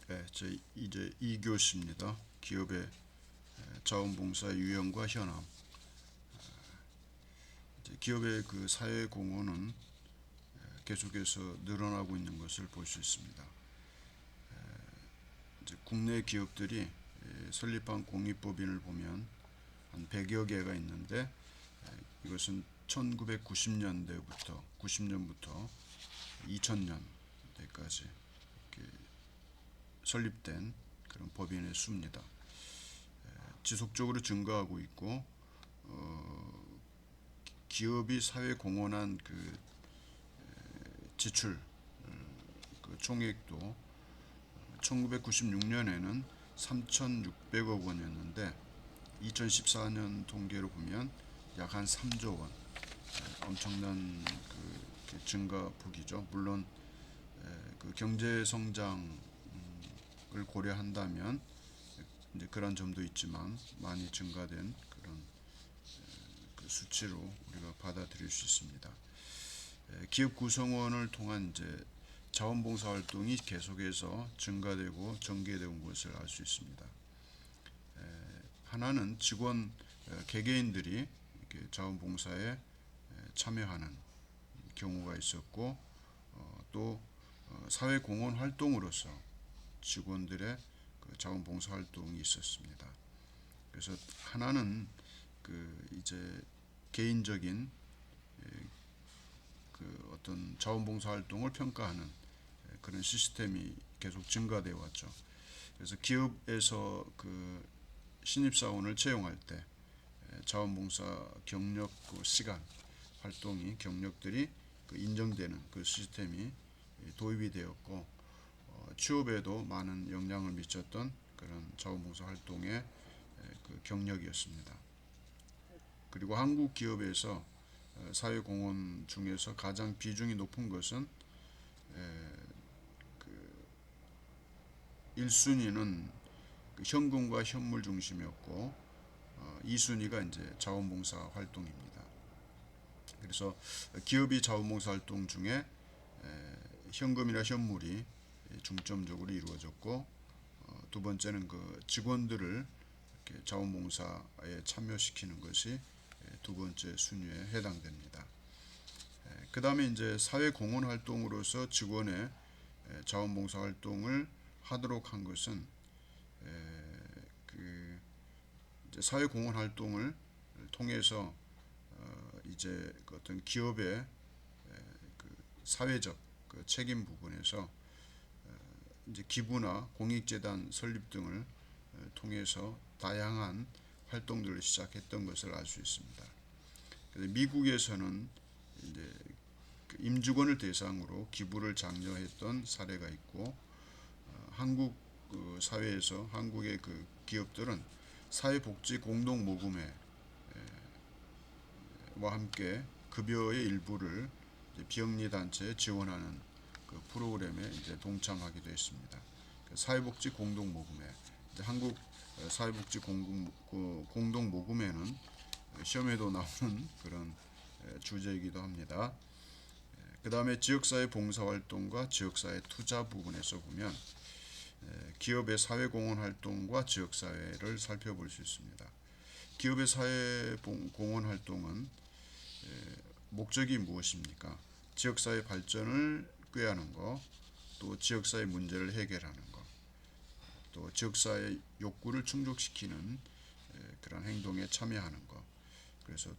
네, 저 이제 2교시입니다. 기업의 자원봉사 유형과 현황. 이제 기업의 그 사회 공헌은 계속해서 늘어나고 있는 것을 볼 수 있습니다. 이제 국내 기업들이 설립한 공익법인을 보면 한 100여 개가 있는데, 이것은 1990년대부터 90년부터 2000년대까지 설립된 그런 법인의 수입니다. 지속적으로 증가하고 있고, 기업이 사회 공헌한 그 지출 그 총액도 1996년에는 3,600억 원이었는데 2014년 통계로 보면 약 한 3조 원, 엄청난 그 증가폭이죠. 물론 그 경제 성장을 고려한다면 이제 그런 점도 있지만 많이 증가된 그런 그 수치로 우리가 받아들일 수 있습니다. 기업 구성원을 통한 이제 자원봉사 활동이 계속해서 증가되고 전개되는 것을 알 수 있습니다. 하나는 직원 개개인들이 이렇게 자원봉사에 참여하는 경우가 있었고, 또 사회공헌 활동으로서 직원들의 그 자원봉사 활동이 있었습니다. 그래서 하나는 그 이제 개인적인 그 어떤 자원봉사 활동을 평가하는 그런 시스템이 계속 증가되어 왔죠. 그래서 기업에서 그 신입사원을 채용할 때 자원봉사 경력 그 시간 활동이 경력들이 그 인정되는 그 시스템이 도입이 되었고, 취업에도 많은 영향을 미쳤던 그런 자원봉사 활동의 그 경력이었습니다. 그리고 한국 기업에서 사회공헌 중에서 가장 비중이 높은 것은 그 1순위는 그 현금과 현물 중심이었고, 2순위가 이제 자원봉사 활동입니다. 그래서 기업이 자원봉사 활동 중에 현금이나 현물이 중점적으로 이루어졌고, 두 번째는 그 직원들을 이렇게 자원봉사에 참여시키는 것이 두 번째 순위에 해당됩니다. 그 다음에 이제 사회공헌 활동으로서 직원의 자원봉사 활동을 하도록 한 것은 그 이제 사회공헌 활동을 통해서 이제 그 어떤 기업의 그 사회적 그 책임 부분에서 이제 기부나 공익재단 설립 등을 통해서 다양한 활동들을 시작했던 것을 알 수 있습니다. 미국에서는 이제 그 임직원을 대상으로 기부를 장려했던 사례가 있고, 한국 그 사회에서 한국의 그 기업들은 사회복지 공동 모금회와 함께 급여의 일부를 비영리 단체에 지원하는 그 프로그램에 이제 동참하기도 했습니다. 사회복지 공동 모금회, 한국 사회복지 공동 모금회는 시험에도 나오는 그런 주제이기도 합니다. 그 다음에 지역사회 봉사활동과 지역사회 투자 부분에서 보면 기업의 사회공헌 활동과 지역사회를 살펴볼 수 있습니다. 기업의 사회공헌 활동은 목적이 무엇입니까? 지역사회 발전을 꾀하는 것, 또 지역사회 문제를 해결하는 것, 또 지역사회 욕구를 충족시키는 그런 행동에 참여하는 것. 그래서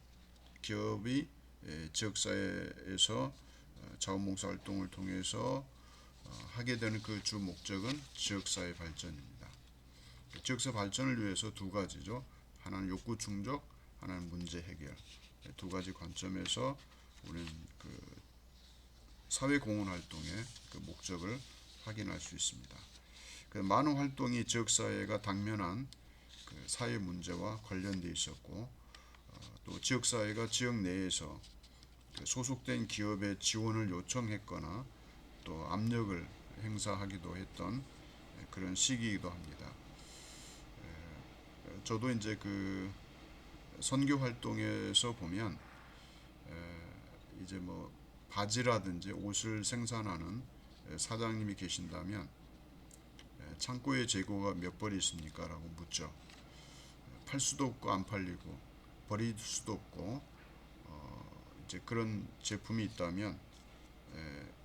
기업이 지역사회에서 자원봉사 활동을 통해서 하게 되는 그 주 목적은 지역사회 발전입니다. 지역사회 발전을 위해서 두 가지죠. 하나는 욕구 충족, 하나는 문제 해결. 두 가지 관점에서 우리는 그 사회공헌 활동의 그 목적을 확인할 수 있습니다. 그 많은 활동이 지역사회가 당면한 그 사회 문제와 관련되어 있었고, 또 지역사회가 지역 내에서 그 소속된 기업의 지원을 요청했거나 또 압력을 행사하기도 했던 그런 시기이기도 합니다. 저도 이제 그 선교 활동에서 보면 이제 뭐 바지라든지 옷을 생산하는 사장님이 계신다면 창고에 재고가 몇 벌이 있습니까? 라고 묻죠. 팔 수도 없고 안 팔리고 버릴 수도 없고 이제 그런 제품이 있다면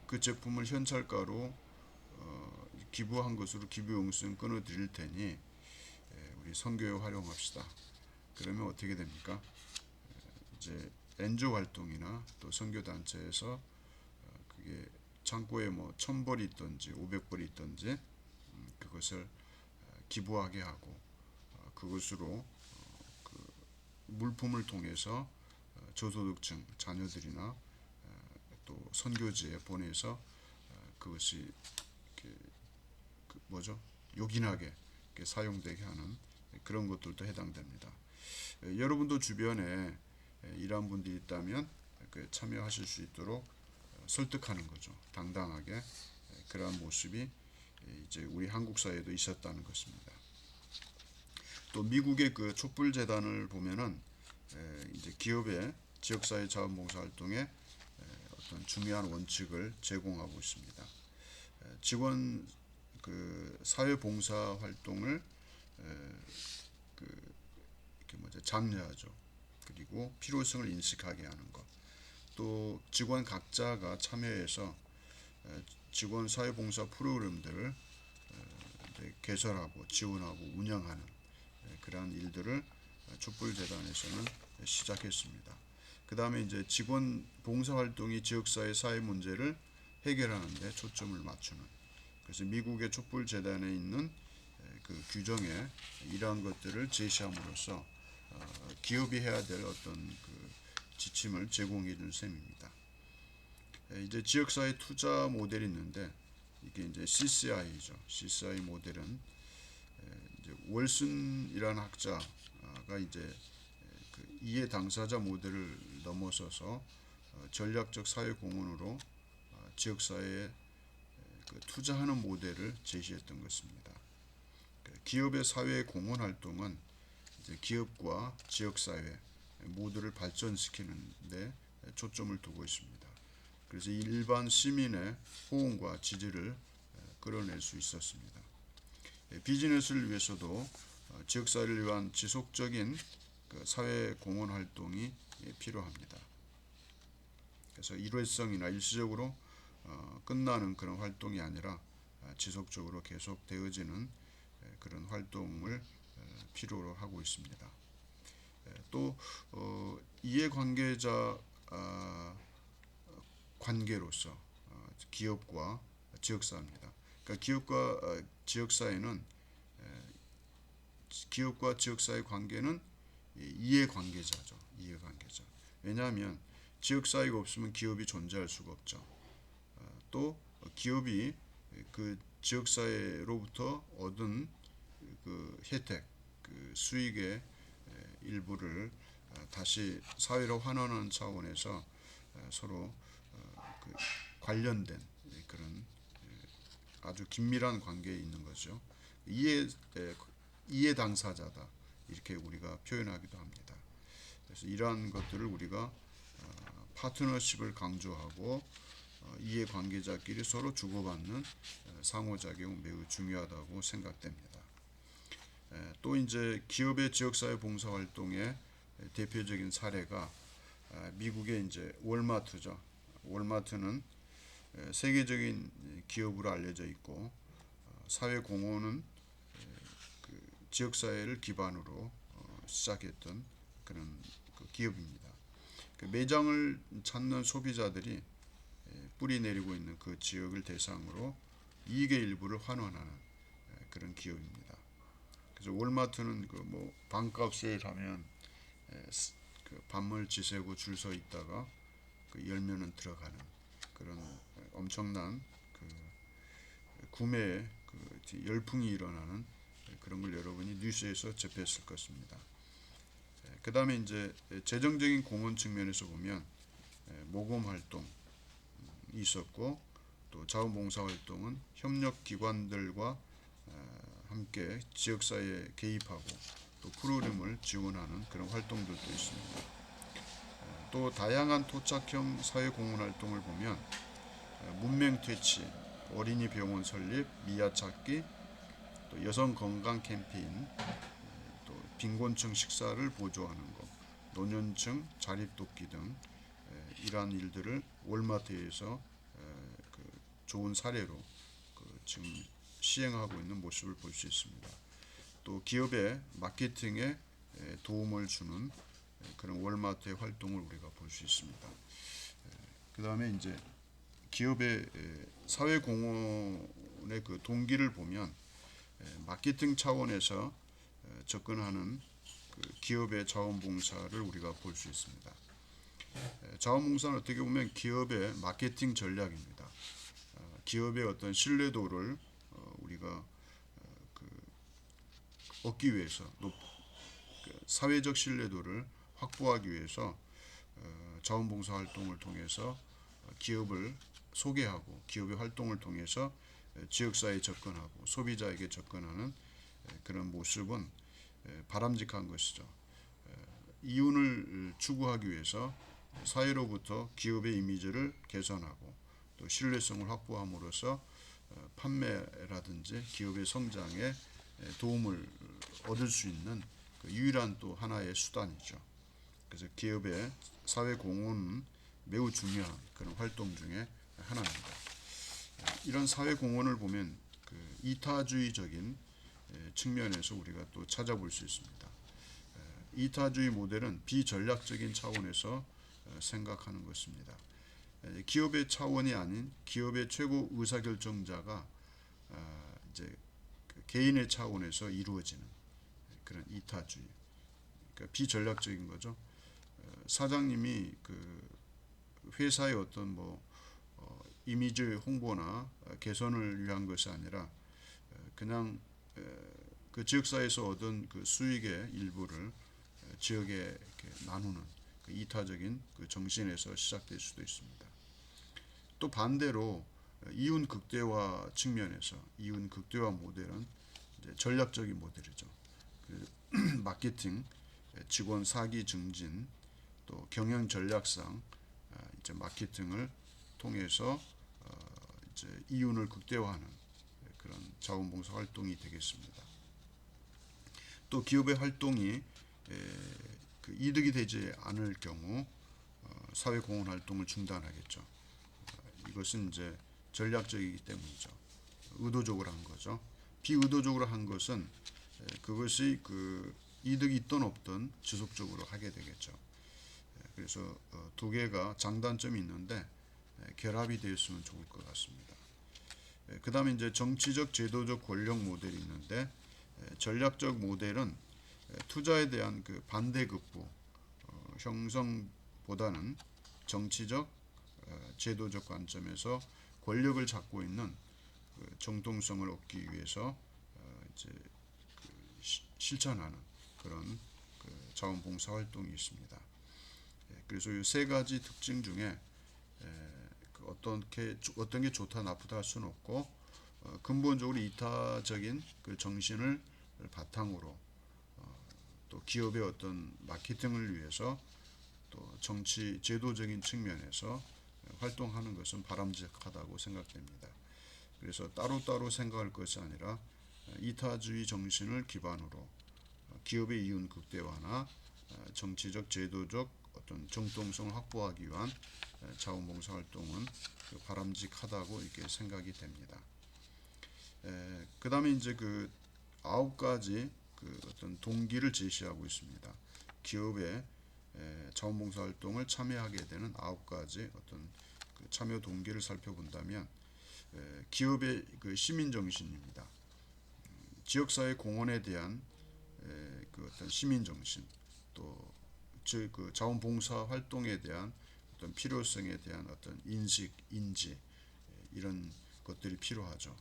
그 제품을 현찰가로 기부한 것으로 기부 용수는 끊어드릴 테니 우리 선교에 활용합시다. 그러면 어떻게 됩니까? 이제 엔조 활동이나 또 선교 단체에서 그게 창고에 뭐 1,000벌이 있든지 500벌이 있든지 그것을 기부하게 하고 그것으로 그 물품을 통해서 저소득층 자녀들이나 또 선교지에 보내서 그것이 요긴하게 사용되게 하는 그런 것들도 해당됩니다. 여러분도 주변에 이러한 분들이 있다면 참여하실 수 있도록 설득하는 거죠. 당당하게 그러한 모습이 이제 우리 한국 사회에도 있었다는 것입니다. 또 미국의 그 촛불 재단을 보면은 이제 기업의 지역사회 자원봉사 활동에 어떤 중요한 원칙을 제공하고 있습니다. 직원 그 사회봉사 활동을 장려하죠. 그리고 필요성을 인식하게 하는 것. 또 직원 각자가 참여해서 직원 사회봉사 프로그램들을 개설하고 지원하고 운영하는 그러한 일들을 촛불재단에서는 시작했습니다. 그 다음에 이제 직원 봉사활동이 지역사회 사회 문제를 해결하는 데 초점을 맞추는, 그래서 미국의 촛불재단에 있는 그 규정에 이러한 것들을 제시함으로써 기업이 해야 될 어떤 그 지침을 제공해 준 셈입니다. 이제 지역사회 투자 모델이 있는데 이게 이제 CCI죠. CCI 모델은 이제 월슨이라는 학자가 이제 그 이해 당사자 모델을 넘어서서 전략적 사회 공헌으로 지역사회에 그 투자하는 모델을 제시했던 것입니다. 기업의 사회 공헌 활동은 이제 기업과 지역사회 모두를 발전시키는 데 초점을 두고 있습니다. 그래서 일반 시민의 호응과 지지를 끌어낼 수 있었습니다. 비즈니스를 위해서도 지역사회를 위한 지속적인 사회 공헌 활동이 필요합니다. 그래서 일회성이나 일시적으로 끝나는 그런 활동이 아니라 지속적으로 계속 되어지는 그런 활동을 필요로 하고 있습니다. 또 이해관계자 관계로서 기업과 지역사회입니다. 그러니까 기업과 지역사회 관계는 이해관계자죠. 이해관계자. 왜냐하면 지역사회가 없으면 기업이 존재할 수가 없죠. 또 기업이 그 지역사회로부터 얻은 그 혜택, 그 수익의 일부를 다시 사회로 환원하는 차원에서 서로 그 관련된 그런 아주 긴밀한 관계에 있는 거죠. 이해 당사자다 이렇게 우리가 표현하기도 합니다. 그래서 이러한 것들을 우리가 파트너십을 강조하고 이해 관계자끼리 서로 주고받는 상호작용 매우 중요하다고 생각됩니다. 또 이제 기업의 지역사회 봉사 활동의 대표적인 사례가 미국의 이제 월마트죠. 월마트는 세계적인 기업으로 알려져 있고 사회 공헌은 그 지역사회를 기반으로 시작했던 그런 그 기업입니다. 그 매장을 찾는 소비자들이 뿌리 내리고 있는 그 지역을 대상으로 이익의 일부를 환원하는 그런 기업입니다. 그래서 월마트는 그 뭐 반값 세일하면 그 밤을 지새고 줄 서 있다가 그 열면은 들어가는 그런 엄청난 그 구매에 그 열풍이 일어나는 그런 걸 여러분이 뉴스에서 접했을 것입니다. 그 다음에 이제 재정적인 공헌 측면에서 보면 모금 활동 있었고 또 자원봉사 활동은 협력기관들과 함께 지역사회에 개입하고 또 프로그램을 지원하는 그런 활동들도 있습니다. 또 다양한 토착형 사회공헌 활동을 보면 문맹퇴치, 어린이 병원 설립, 미아 찾기, 또 여성 건강 캠페인, 또 빈곤층 식사를 보조하는 것, 노년층 자립돕기 등 이러한 일들을 월마트에서 그 좋은 사례로 지금 시행하고 있는 모습을 볼 수 있습니다. 또 기업의 마케팅에 도움을 주는 그런 월마트의 활동을 우리가 볼 수 있습니다. 그 다음에 이제 기업의 사회공헌의 그 동기를 보면 마케팅 차원에서 접근하는 그 기업의 자원봉사를 우리가 볼 수 있습니다. 자원봉사는 어떻게 보면 기업의 마케팅 전략입니다. 기업의 어떤 신뢰도를 우리가 그 얻기 위해서 사회적 신뢰도를 확보하기 위해서 자원봉사 활동을 통해서 기업을 소개하고 기업의 활동을 통해서 지역사회에 접근하고 소비자에게 접근하는 그런 모습은 바람직한 것이죠. 이윤을 추구하기 위해서 사회로부터 기업의 이미지를 개선하고 또 신뢰성을 확보함으로써 판매라든지 기업의 성장에 도움을 얻을 수 있는 그 유일한 또 하나의 수단이죠. 그래서 기업의 사회 공헌은 매우 중요한 그런 활동 중에 하나입니다. 이런 사회 공헌을 보면 그 이타주의적인 측면에서 우리가 또 찾아볼 수 있습니다. 이타주의 모델은 비전략적인 차원에서 생각하는 것입니다. 기업의 차원이 아닌 기업의 최고 의사결정자가 이제 개인의 차원에서 이루어지는 그런 이타주의, 그러니까 비전략적인 거죠. 사장님이 그 회사의 어떤 이미지 홍보나 개선을 위한 것이 아니라 그냥 그 지역사회에서 얻은 그 수익의 일부를 지역에 이렇게 나누는 그 이타적인 그 정신에서 시작될 수도 있습니다. 또 반대로 이윤 극대화 측면에서 이윤 극대화 모델은 이제 전략적인 모델이죠. 그 마케팅, 직원 사기 증진, 또 경영 전략상 이제 마케팅을 통해서 이제 이윤을 극대화하는 그런 자원봉사 활동이 되겠습니다. 또 기업의 활동이 그 이득이 되지 않을 경우 사회공헌 활동을 중단하겠죠. 이것은 이제 전략적이기 때문이죠. 의도적으로 한 거죠. 비의도적으로 한 것은 그것이 그 이득이 있든 없든 지속적으로 하게 되겠죠. 그래서 두 개가 장단점이 있는데 결합이 되었으면 좋을 것 같습니다. 그 다음에 이제 정치적 제도적 권력 모델이 있는데 전략적 모델은 투자에 대한 그 반대급부 형성보다는 정치적 제도적 관점에서 권력을 잡고 있는 그 정통성을 얻기 위해서 이제 그 실천하는 그런 그 자원봉사 활동이 있습니다. 그래서 이 세 가지 특징 중에 어떤 게 좋다 나쁘다 할 수는 없고 근본적으로 이타적인 그 정신을 바탕으로 또 기업의 어떤 마케팅을 위해서 또 정치 제도적인 측면에서 활동하는 것은 바람직하다고 생각됩니다. 그래서 따로따로 생각할 것이 아니라 이타주의 정신을 기반으로 기업의 이윤 극대화나 정치적 제도적 어떤 정통성을 확보하기 위한 자원봉사 활동은 바람직하다고 이렇게 생각이 됩니다. 그 다음에 이제 그 9가지 그 어떤 동기를 제시하고 있습니다. 기업의 자원봉사 활동을 참여하게 되는 9가지 어떤 그 참여 동기를 살펴본다면 기업의 그 시민 정신입니다. 지역사회 공헌에 대한 그 어떤 시민 정신, 또 즉 그 자원봉사 활동에 대한 어떤 필요성에 대한 어떤 인식, 인지 이런 것들이 필요하죠.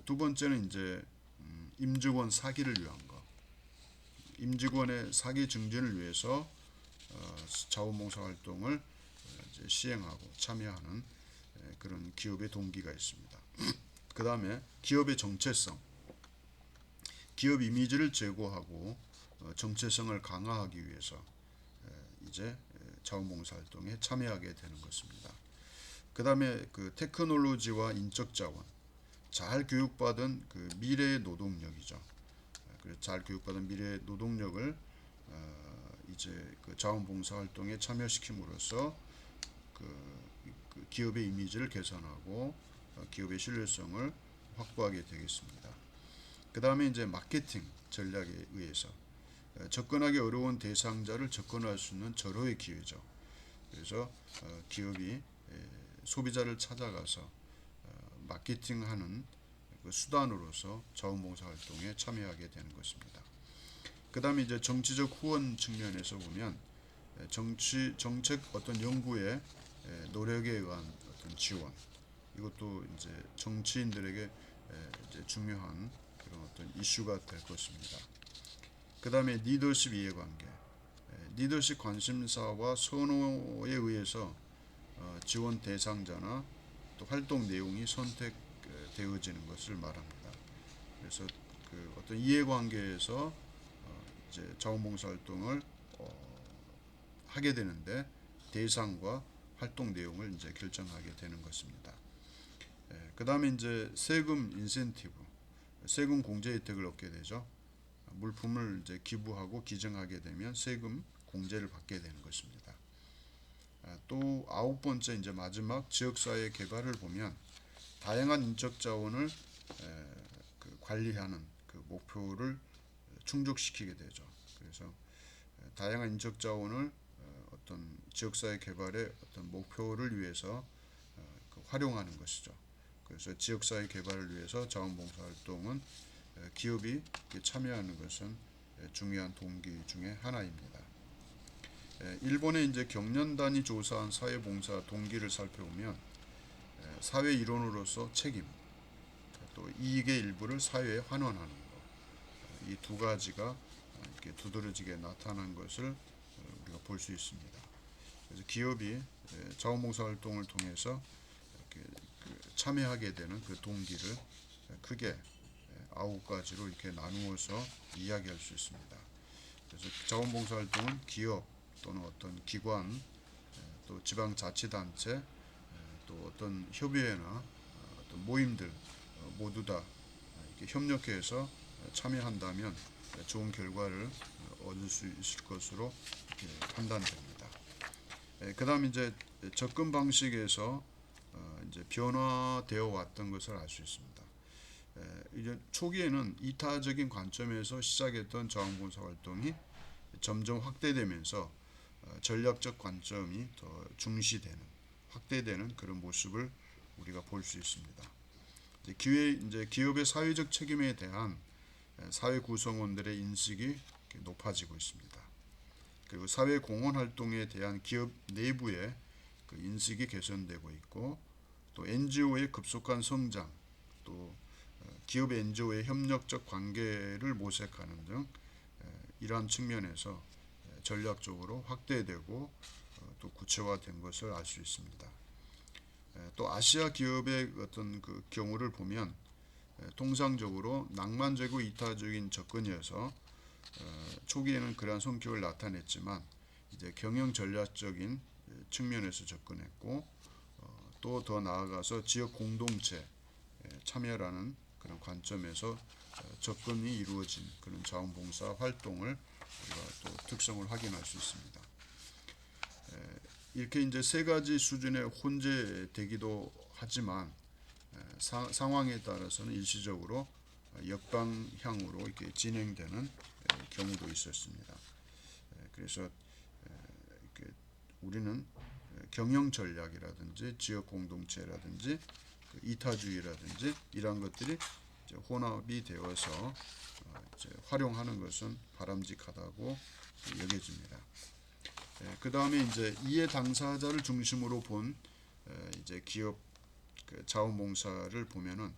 두 번째는 이제 임직원 사기를 위한 것. 임직원의 사기 증진을 위해서 자원봉사 활동을 이제 시행하고 참여하는 그런 기업의 동기가 있습니다. 그 다음에 기업의 정체성, 기업 이미지를 제고하고 정체성을 강화하기 위해서 이제 자원봉사 활동에 참여하게 되는 것입니다. 그 다음에 그 테크놀로지와 인적 자원, 잘 교육받은 그 미래의 노동력이죠. 그래서 잘 교육받은 미래의 노동력을 이제 그 자원봉사 활동에 참여시킴으로써 그 기업의 이미지를 개선하고 기업의 신뢰성을 확보하게 되겠습니다. 그 다음에 이제 마케팅 전략에 의해서 접근하기 어려운 대상자를 접근할 수 있는 절호의 기회죠. 그래서 기업이 소비자를 찾아가서 마케팅하는 그 수단으로서 자원봉사 활동에 참여하게 되는 것입니다. 그 다음에 이제 정치적 후원 측면에서 보면 정책 어떤 연구의 노력에 의한 어떤 지원, 이것도 이제 정치인들에게 이제 중요한 그런 어떤 이슈가 될 것입니다. 그 다음에 리더십 이해관계, 리더십 관심사와 선호에 의해서 지원 대상자나 또 활동 내용이 선택되어지는 것을 말합니다. 그래서 그 어떤 이해관계에서 이제 자원봉사 활동을 하게 되는데 대상과 활동 내용을 이제 결정하게 되는 것입니다. 그 다음에 이제 세금 인센티브, 세금 공제 혜택을 얻게 되죠. 물품을 이제 기부하고 기증하게 되면 세금 공제를 받게 되는 것입니다. 또 9번째 이제 마지막 지역사회 개발을 보면 다양한 인적 자원을 관리하는 그 목표를 충족시키게 되죠. 그래서 다양한 인적 자원을 어떤 지역사회 개발의 어떤 목표를 위해서 활용하는 것이죠. 그래서 지역사회 개발을 위해서 자원봉사 활동은 기업이 참여하는 것은 중요한 동기 중에 하나입니다. 일본의 이제 경년단이 조사한 사회봉사 동기를 살펴보면 사회 일원으로서 책임, 또 이익의 일부를 사회에 환원하는 것, 이 두 가지가 이렇게 두드러지게 나타난 것을 우리가 볼 수 있습니다. 그래서 기업이 자원봉사 활동을 통해서 참여하게 되는 그 동기를 크게 9가지로 이렇게 나누어서 이야기할 수 있습니다. 그래서 자원봉사 활동은 기업 또는 어떤 기관, 또 지방자치단체, 또 어떤 협의회나 어떤 모임들 모두 다 이렇게 협력해서 참여한다면 좋은 결과를 얻을 수 있을 것으로 이렇게 판단됩니다. 그다음 이제 접근 방식에서 이제 변화되어 왔던 것을 알 수 있습니다. 이제 초기에는 이타적인 관점에서 시작했던 자원봉사 활동이 점점 확대되면서 전략적 관점이 더 중시되는, 확대되는 그런 모습을 우리가 볼 수 있습니다. 이제 기업의 사회적 책임에 대한 사회 구성원들의 인식이 높아지고 있습니다. 그리고 사회 공헌 활동에 대한 기업 내부의 그 인식이 개선되고 있고, 또 NGO의 급속한 성장, 또 기업 NGO의 협력적 관계를 모색하는 등 이러한 측면에서 전략적으로 확대되고 또 구체화된 것을 알 수 있습니다. 또 아시아 기업의 어떤 그 경우를 보면 통상적으로 낭만적이고 이타적인 접근이어서 초기에는 그러한 성격을 나타냈지만 이제 경영 전략적인 측면에서 접근했고, 또 더 나아가서 지역 공동체 참여라는 그런 관점에서 접근이 이루어진 그런 자원봉사 활동을 우리가 또 특성을 확인할 수 있습니다. 이렇게 이제 세 가지 수준의 혼재되기도 하지만 상황에 따라서는 일시적으로 역방향으로 이렇게 진행되는 경우도 있었습니다. 그래서 이렇게 우리는 경영 전략이라든지 지역 공동체라든지 이타주의라든지 이러한 것들이 이제 혼합이 되어서 이제 활용하는 것은 바람직하다고 여겨집니다. 그 다음에 이제 이해 당사자를 중심으로 본 이제 기업 자원봉사를 보면은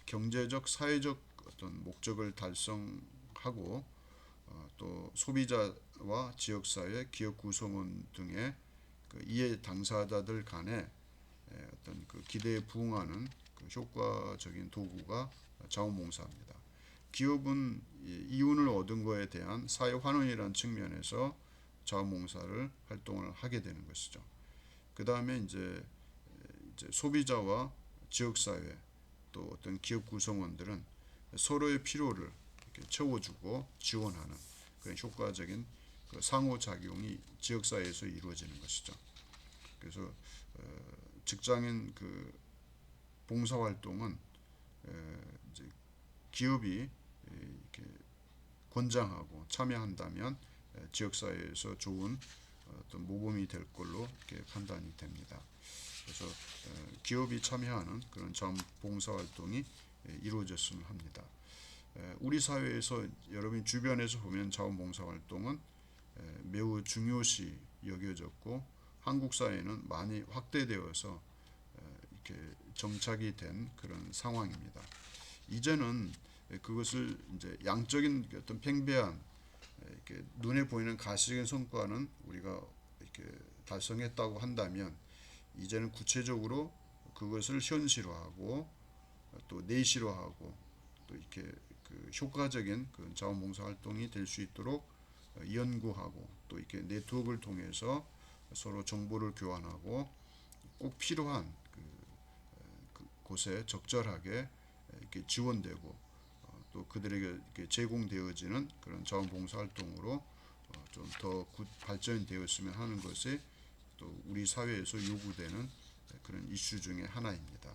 경제적, 사회적 어떤 목적을 달성하고 또 소비자와 지역사회, 기업 구성원 등의 그 이해 당사자들 간의 어떤 그 기대에 부응하는 그 효과적인 도구가 자원봉사입니다. 기업은 이윤을 얻은 것에 대한 사회 환원이라는 측면에서 자원봉사를 활동을 하게 되는 것이죠. 그 다음에 이제 소비자와 지역사회 또 어떤 기업 구성원들은 서로의 필요를 이렇게 채워주고 지원하는 그런 효과적인 그 상호작용이 지역사회에서 이루어지는 것이죠. 그래서 직장인 그 봉사활동은 이제 기업이 이렇게 권장하고 참여한다면 지역사회에서 좋은 어떤 모범이 될 걸로 이렇게 판단이 됩니다. 그래서 기업이 참여하는 그런 자원봉사활동이 이루어졌으면 합니다. 우리 사회에서 여러분 주변에서 보면 자원봉사활동은 매우 중요시 여겨졌고 한국 사회는 많이 확대되어서 이렇게 정착이 된 그런 상황입니다. 이제는 그것을 이제 양적인 어떤 팽배한 이렇게 눈에 보이는 가시적인 성과는 우리가 이렇게 달성했다고 한다면 이제는 구체적으로 그것을 현실화하고 또 내실화하고 또 이렇게 그 효과적인 그 자원봉사 활동이 될 수 있도록 연구하고 또 이렇게 네트워크를 통해서 서로 정보를 교환하고 꼭 필요한 그 곳에 적절하게 이렇게 지원되고 또 그들에게 이렇게 제공되어지는 그런 자원봉사 활동으로 좀 더 발전되었으면 하는 것이 또 우리 사회에서 요구되는 그런 이슈 중에 하나입니다.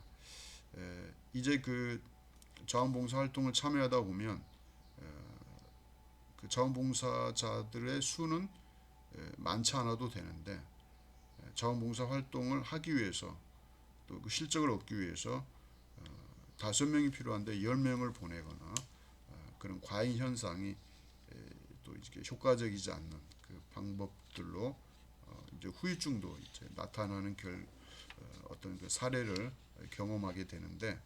이제 그 자원봉사 활동을 참여하다 보면 그 자원봉사자들의 수는 많지 않아도 되는데 자원봉사 활동을 하기 위해서 또 그 실적을 얻기 위해서 5명이 필요한데 10명을 보내거나 그런 과잉 현상이 또 이렇게 효과적이지 않는 그 방법들로 이제 후유증도 이제 나타나는 어떤 그 사례를 경험하게 되는데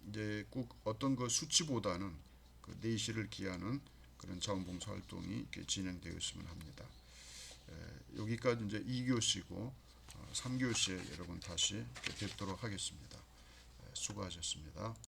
이제 꼭 어떤 그 수치보다는 그 내실을 기하는 그런 자원봉사 활동이 이렇게 진행되었으면 합니다. 여기까지 이제 2교시고 3교시에 여러분 다시 뵙도록 하겠습니다. 수고하셨습니다.